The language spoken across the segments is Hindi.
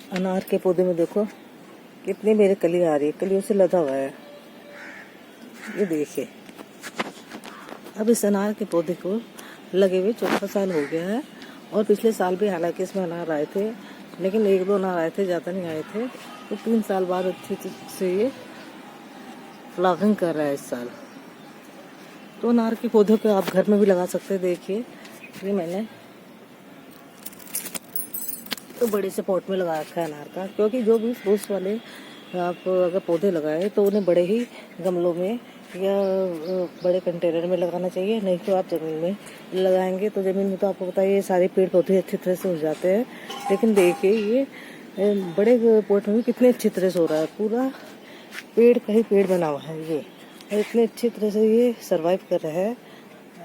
अनार के पौधे में देखो कितनी मेरी कली आ रही है, कलियों से लदा हुआ है। ये देखिए, अब इस अनार के पौधे को लगे हुए 4 साल हो गया है। और पिछले साल भी हालांकि इसमें अनार आए थे, लेकिन 1-2 अनार आए थे, ज़्यादा नहीं आए थे। तो 3 साल बाद अच्छे से ये फ्लावरिंग कर रहा है इस साल। तो अनार के पौधों को आप घर में भी लगा सकते हैं। देखिए, ये मैंने तो बड़े से पॉट में लगा रखा है अनार का, क्योंकि जो भी फ्रूट्स वाले आप अगर पौधे लगाए तो उन्हें बड़े ही गमलों में या बड़े कंटेनर में लगाना चाहिए। नहीं तो आप ज़मीन में लगाएंगे तो ज़मीन में तो आपको पता है ये सारे पेड़ पौधे अच्छी तरह से हो जाते हैं। लेकिन देखिए, ये बड़े पॉट में भी कितने अच्छी तरह से हो रहा है, पूरा पेड़ का ही पेड़ बना हुआ है ये, और इतने अच्छी तरह से ये सर्वाइव कर रहा है।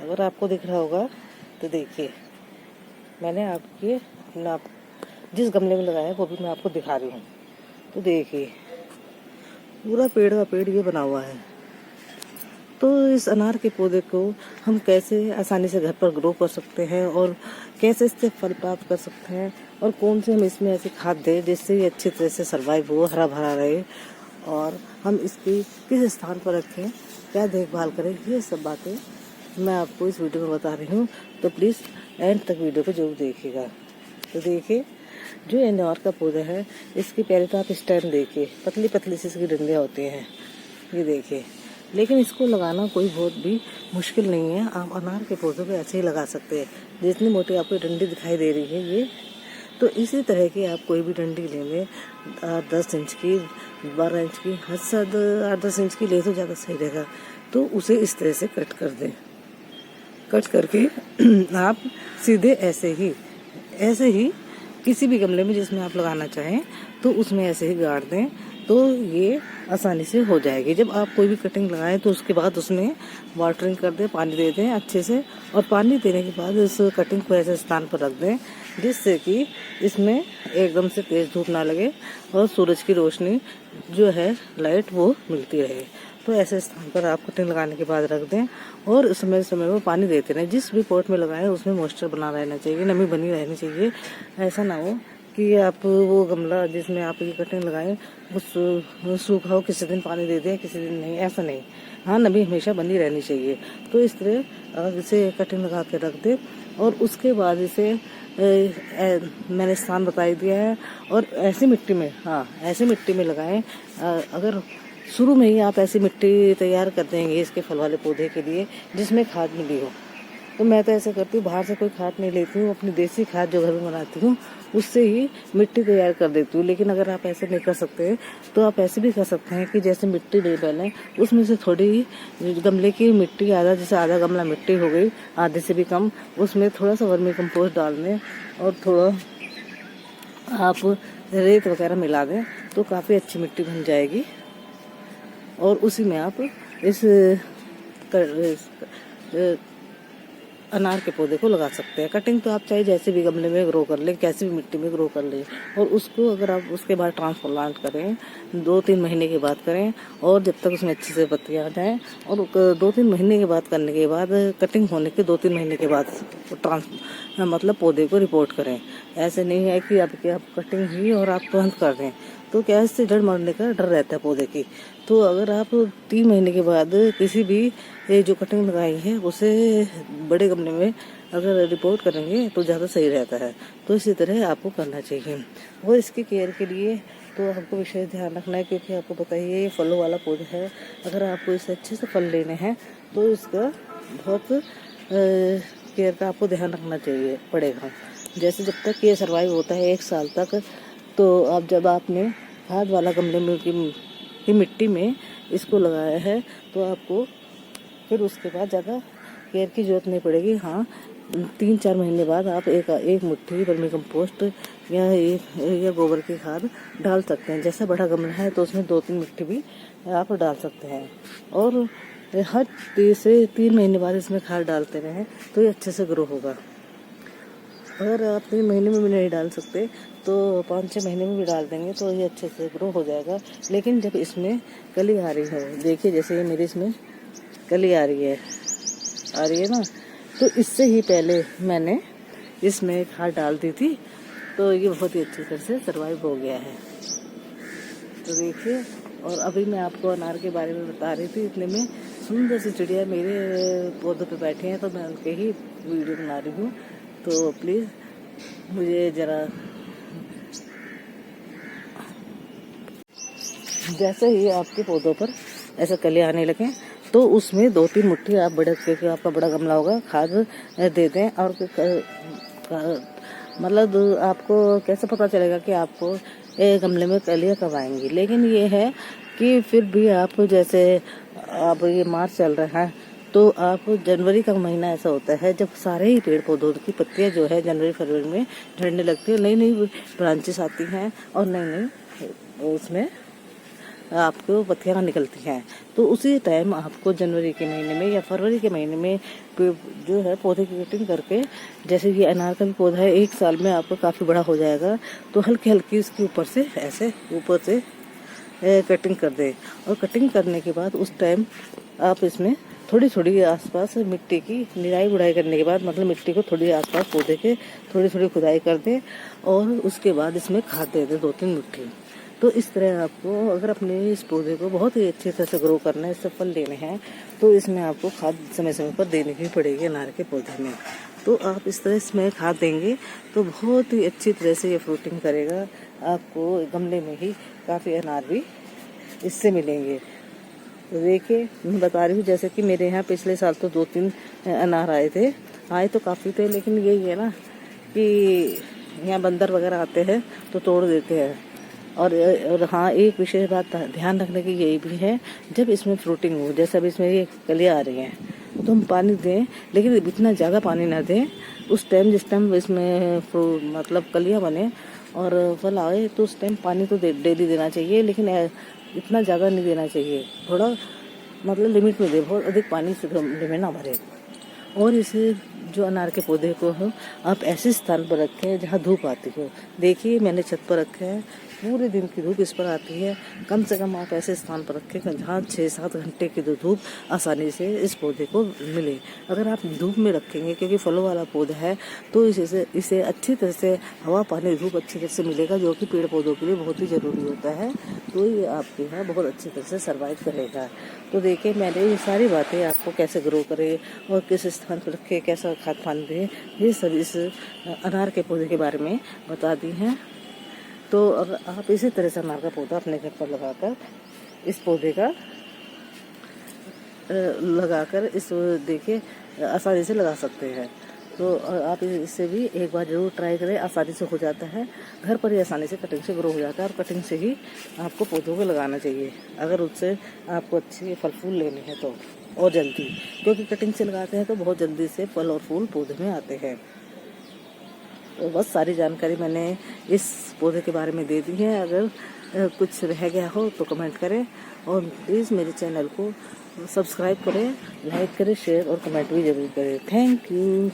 अगर आपको दिख रहा होगा तो देखिए, मैंने आपके जिस गमले में लगाया है वो भी मैं आपको दिखा रही हूँ। तो देखिए, पूरा पेड़ का पेड़ ये बना हुआ है। तो इस अनार के पौधे को हम कैसे आसानी से घर पर ग्रो कर सकते हैं और कैसे इससे फल प्राप्त कर सकते हैं, और कौन से हम इसमें ऐसी खाद दें जिससे ये अच्छी तरह से सर्वाइव हो, हरा भरा रहे, और हम इसकी किस स्थान पर रखें, क्या देखभाल करें, ये सब बातें मैं आपको इस वीडियो में बता रही हूँ। तो प्लीज़ एंड तक वीडियो को जरूर देखिएगा। तो देखिए, जो अनार का पौधा है, इसकी पहले तो आप स्टेम देखिए, पतली पतली सी इसकी डंडियाँ होती हैं, ये देखिए। लेकिन इसको लगाना कोई बहुत भी मुश्किल नहीं है। आप अनार के पौधों को ऐसे ही लगा सकते हैं। जितनी मोटी आपको डंडी दिखाई दे रही है ये, तो इसी तरह की आप कोई भी डंडी ले लें, 10 इंच की, 12 इंच की, हद से 8-10 इंच की ले तो ज़्यादा सही रहेगा। तो उसे इस तरह से कट कर दें। कट करके आप सीधे ऐसे ही किसी भी गमले में जिसमें आप लगाना चाहें तो उसमें ऐसे ही गाड़ दें, तो ये आसानी से हो जाएगी। जब आप कोई भी कटिंग लगाएं तो उसके बाद उसमें वाटरिंग कर दें, पानी दे दें अच्छे से, और पानी देने के बाद उस कटिंग को ऐसे स्थान पर रख दें जिससे कि इसमें एकदम से तेज धूप ना लगे और सूरज की रोशनी जो है, लाइट, वो मिलती रहे। तो ऐसे स्थान पर आप कटिंग लगाने के बाद रख दें और समय समय में पानी देते रहें। जिस भी पॉट में लगाएं उसमें मॉइस्चर बना रहना चाहिए, नमी बनी रहनी चाहिए। ऐसा ना हो कि आप वो गमला जिसमें आप ये कटिंग लगाएं वो सूखा हो, किसी दिन पानी दे दें, किसी दिन नहीं, ऐसा नहीं। हाँ, नमी हमेशा बनी रहनी चाहिए। तो इस तरह इसे कटिंग लगा के रख दें, और उसके बाद इसे मैंने स्थान बता दिया है। और ऐसी मिट्टी में, हाँ, ऐसी मिट्टी में लगाएं। अगर शुरू में ही आप ऐसी मिट्टी तैयार कर देंगे इसके फल वाले पौधे के लिए जिसमें खाद मिली हो, तो मैं तो ऐसे करती हूँ, बाहर से कोई खाद नहीं लेती हूँ, अपनी देसी खाद जो घर में बनाती हूँ उससे ही मिट्टी तैयार कर देती हूँ। लेकिन अगर आप ऐसे नहीं कर सकते तो आप ऐसे भी कर सकते हैं कि जैसे मिट्टी ले पहले, उसमें से थोड़ी गमले की मिट्टी जैसे आधा गमला मिट्टी हो गई, आधे से भी कम, उसमें थोड़ा सा वर्मी कंपोस्ट डाल दें और थोड़ा आप रेत वगैरह मिला दें, तो काफ़ी अच्छी मिट्टी बन जाएगी। और उसी में आप इस अनार के पौधे को लगा सकते हैं। कटिंग तो आप चाहे जैसे भी गमले में ग्रो कर लें, कैसी भी मिट्टी में ग्रो कर लें, और उसको अगर आप उसके बाद ट्रांसप्लांट करें 2-3 महीने के बाद करें, और जब तक उसमें अच्छी से पत्तियाँ आ जाएँ, और 2-3 महीने के बाद करने के बाद, कटिंग होने के 2-3 महीने के बाद मतलब पौधे को रिपोर्ट करें। ऐसे नहीं है कि आप कटिंग हुई और आप तुरंत कर दें, तो क्या इससे जड़ मरने का डर रहता है पौधे की। तो अगर आप 3 महीने के बाद किसी भी जो कटिंग लगाई है उसे बड़े गमले में अगर रिपोर्ट करेंगे तो ज़्यादा सही रहता है। तो इसी तरह आपको करना चाहिए। और इसकी केयर के लिए तो आपको विशेष ध्यान रखना है, क्योंकि आपको पता ही है ये फलों वाला पौधा है। अगर आपको इससे अच्छे से फल लेने हैं तो इसका बहुत केयर का आपको ध्यान रखना चाहिए पड़ेगा। जैसे जब तक ये सर्वाइव होता है 1 साल तक, तो आप जब आपने खाद वाला गमले में की मिट्टी में इसको लगाया है तो आपको फिर उसके बाद ज़्यादा केयर की जरूरत नहीं पड़ेगी। हाँ, 3-4 महीने बाद आप एक मुट्ठी वर्मी कंपोस्ट या गोबर की खाद डाल सकते हैं। जैसा बड़ा गमला है तो उसमें 2-3 मिट्टी भी आप डाल सकते हैं, और हर 3 महीने बाद इसमें खाद डालते रहें तो ये अच्छे से ग्रो होगा। अगर आप 3 महीने में भी नहीं डाल सकते तो 5-6 महीने में भी डाल देंगे तो ये अच्छे से ग्रो हो जाएगा। लेकिन जब इसमें कली आ रही है, देखिए जैसे ये मेरी इसमें कली आ रही है ना, तो इससे ही पहले मैंने इसमें खाद डाल दी थी तो ये बहुत ही अच्छी तरह से सर्वाइव हो गया है। तो देखिए, और अभी मैं आपको अनार के बारे में बता रही थी, इतने में सुंदर सी चिड़िया मेरे पौधों पे बैठे हैं, तो मैं उनके ही वीडियो बना रही हूँ। तो प्लीज़ मुझे ज़रा, जैसे ही आपके पौधों पर ऐसा कली आने लगे तो उसमें 2-3 मुट्ठी आप बड़े, क्योंकि आपका बड़ा गमला होगा, खाद दे दें। और मतलब आपको कैसे पता चलेगा कि आपको गमले में कलियाँ कब आएंगी। लेकिन ये है कि फिर भी आप, जैसे अब ये मार्च चल रहा है, तो आप जनवरी का महीना ऐसा होता है जब सारे ही पेड़ पौधों की पत्तियां जो है जनवरी फरवरी में झड़ने लगती है, नई नई ब्रांचेस आती हैं और नई नई उसमें आपको पत्तियां निकलती हैं। तो उसी टाइम आपको जनवरी के महीने में या फरवरी के महीने में जो है पौधे की कटिंग करके, जैसे ये अनार का भी पौधा है, 1 साल में आपको काफ़ी बड़ा हो जाएगा, तो हल्की हल्की इसके ऊपर से ऐसे ऊपर से कटिंग कर दे। और कटिंग करने के बाद उस टाइम आप इसमें थोड़ी थोड़ी आसपास मिट्टी की निराई गुड़ाई करने के बाद, मतलब मिट्टी को थोड़ी आसपास पौधे के थोड़ी थोड़ी खुदाई कर दें और उसके बाद इसमें खाद दे दें 2-3 मुट्ठी। तो इस तरह आपको, अगर अपने इस पौधे को बहुत ही अच्छी तरह से ग्रो करना है, इससे फल लेने हैं, तो इसमें आपको खाद समय समय पर देनी ही पड़ेगी अनार के पौधे में। तो आप इस तरह इसमें खाद देंगे तो बहुत ही अच्छी तरह से ये फ्रूटिंग करेगा। आपको गमले में ही काफ़ी अनार भी इससे मिलेंगे। तो देखिए, मैं बता रही हूँ, जैसे कि मेरे यहाँ पिछले साल तो 2-3 अनार आए तो काफ़ी थे, लेकिन यही है ना कि यहाँ बंदर वगैरह आते हैं तो तोड़ देते हैं। और हाँ, एक विशेष बात ध्यान रखने की यही भी है, जब इसमें फ्रूटिंग हो, जैसे अब इसमें ये कलियाँ आ रही हैं, तो हम पानी दें, लेकिन इतना ज़्यादा पानी ना दें। उस टाइम जिस टाइम इसमें मतलब कलियाँ बने और फल आए, तो उस टाइम पानी तो डेली देना चाहिए, लेकिन इतना ज़्यादा नहीं देना चाहिए, थोड़ा मतलब लिमिट में दे, बहुत अधिक पानी से में ना भरे। और इसे, जो अनार के पौधे को हो, आप ऐसे स्थान पर रखें जहाँ धूप आती हो। देखिए, मैंने छत पर रखे हैं, पूरे दिन की धूप इस पर आती है। कम से कम आप ऐसे स्थान पर रखें जहाँ 6-7 घंटे की धूप आसानी से इस पौधे को मिले। अगर आप धूप में रखेंगे, क्योंकि फलों वाला पौधा है, तो इसे अच्छी तरह से हवा, पानी, धूप अच्छी तरह से मिलेगा, जो कि पेड़ पौधों के लिए बहुत ही ज़रूरी होता है। तो ये आपके यहाँ बहुत अच्छी तरह से सर्वाइव करेगा। तो देखिए, मैंने ये सारी बातें आपको कैसे ग्रो करें और किस स्थान पर रखें, कैसा खाद पानी दें, ये सब इस अनार के पौधे के बारे में बता दी हैं। तो अगर आप इसी तरह से अनार का पौधा अपने घर पर लगाकर इस पौधे का इस देखिए आसानी से लगा सकते हैं। तो आप इससे भी एक बार ज़रूर ट्राई करें, आसानी से हो जाता है, घर पर ही आसानी से कटिंग से ग्रो हो जाता है। और कटिंग से ही आपको पौधों को लगाना चाहिए, अगर उससे आपको अच्छे फल फूल लेने हैं तो, और जल्दी, क्योंकि कटिंग से लगाते हैं तो बहुत जल्दी से फल और फूल पौधे में आते हैं। तो बस सारी जानकारी मैंने इस पौधे के बारे में दे दी है। अगर कुछ रह गया हो तो कमेंट करें, और प्लीज़ मेरे चैनल को सब्सक्राइब करें, लाइक करें, शेयर और कमेंट भी ज़रूर करें। Thank you.